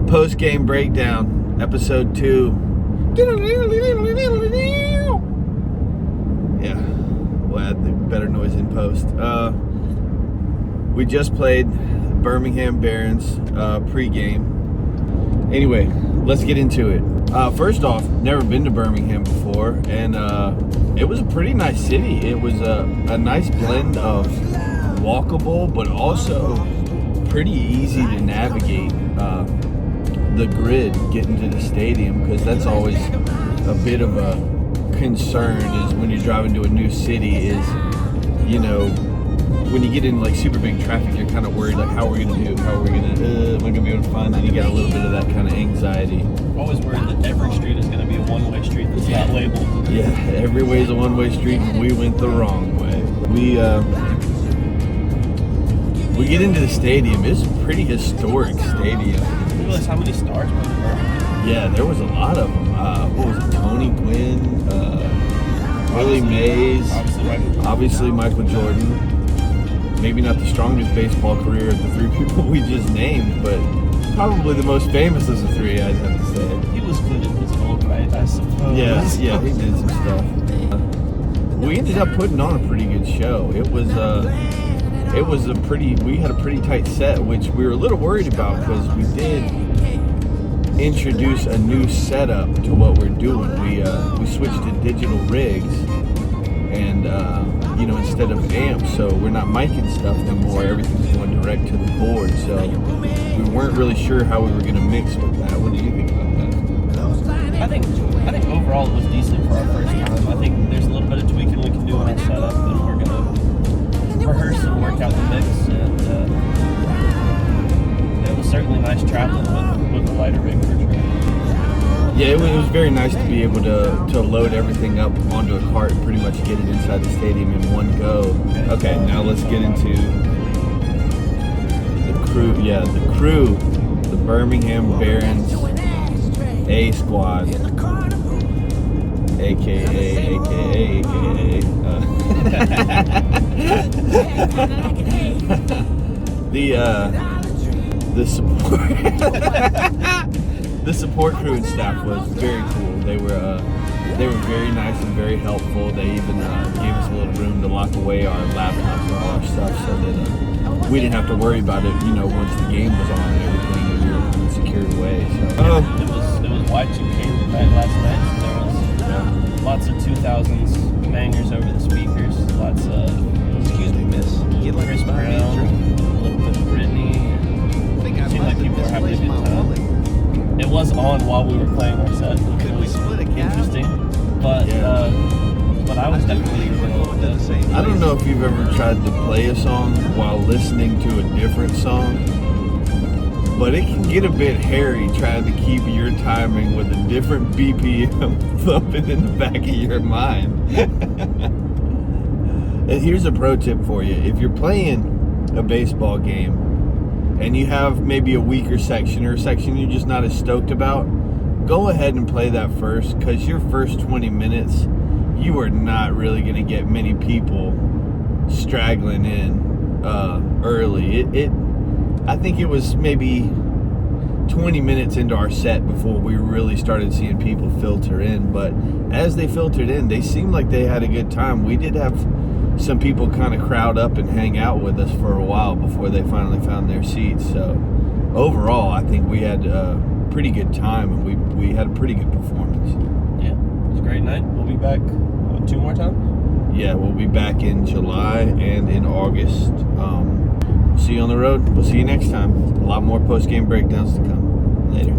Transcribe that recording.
Postgame Breakdown, episode 2. Yeah, we'll add the better noise in post. We just played Birmingham Barons pregame. Anyway, let's get into it. First off, never been to Birmingham before, and it was a pretty nice city. It was a nice blend of walkable, but also pretty easy to navigate the grid getting to the stadium, because that's always a bit of a concern is when you're driving to a new city is, you know, when you get in like super big traffic, you're kind of worried like how are we gonna do, am I gonna be able to find that? You got a little bit of that kind of anxiety. Always worried that every street is gonna be a one-way street that's not labeled. Yeah, every way's a one-way street, and we went the wrong way. We get into the stadium. It's a pretty historic stadium. You realize how many stars were there? Yeah, there was a lot of them. What was it? Tony Gwynn, Willie Mays, obviously Michael Jordan. Maybe not the strongest baseball career of the three people we just named, but probably the most famous of the three, I'd have to say. He was good at his old right, I suppose. Yeah, he did some stuff. We ended up putting on a pretty good show. We had a pretty tight set, which we were a little worried about because we did introduce a new setup to what we're doing. We switched to digital rigs, and instead of amps, so we're not micing stuff anymore. Everything's going direct to the board, so we weren't really sure how we were going to mix with that. What do you think about that? I think overall it was decent for our first time. I think there's a little bit of tweaking we can do on our setup, and we're going to rehearse and work out the mix, and it was certainly nice traveling with a lighter rig for sure. Yeah, it was very nice to be able to load everything up onto a cart and pretty much get it inside the stadium in one go. Okay, now let's get into the crew. Yeah, the Birmingham Barons A squad, aka. The support. The support crew and staff was very cool. They were very nice and very helpful. They even gave us a little room to lock away our laptops and all our stuff, so that we didn't have to worry about it. Once the game was on and everything, and we were secured away. So it was Y2K night last night. So there was lots of 2000s bangers over the speakers. Lots of excuse me, miss. Chris Brown, a little bit of Britney. It seemed like people were having a good time. It was on while we were playing our set, which was interesting, but I was definitely with it. I don't know if you've ever tried to play a song while listening to a different song, but it can get a bit hairy trying to keep your timing with a different BPM thumping in the back of your mind. And here's a pro tip for you. If you're playing a baseball game and you have maybe a weaker section or a section you're just not as stoked about, go ahead and play that first, because your first 20 minutes, you are not really going to get many people straggling in early. I think it was maybe 20 minutes into our set before we really started seeing people filter in, but as they filtered in, they seemed like they had a good time. We did have some people kind of crowd up and hang out with us for a while before they finally found their seats. So overall, I think we had a pretty good time, and we had a pretty good performance. Yeah, it was a great night. We'll be back 2 more times? Yeah, we'll be back in July and in August. See you on the road. We'll see you next time. A lot more post-game breakdowns to come. Later.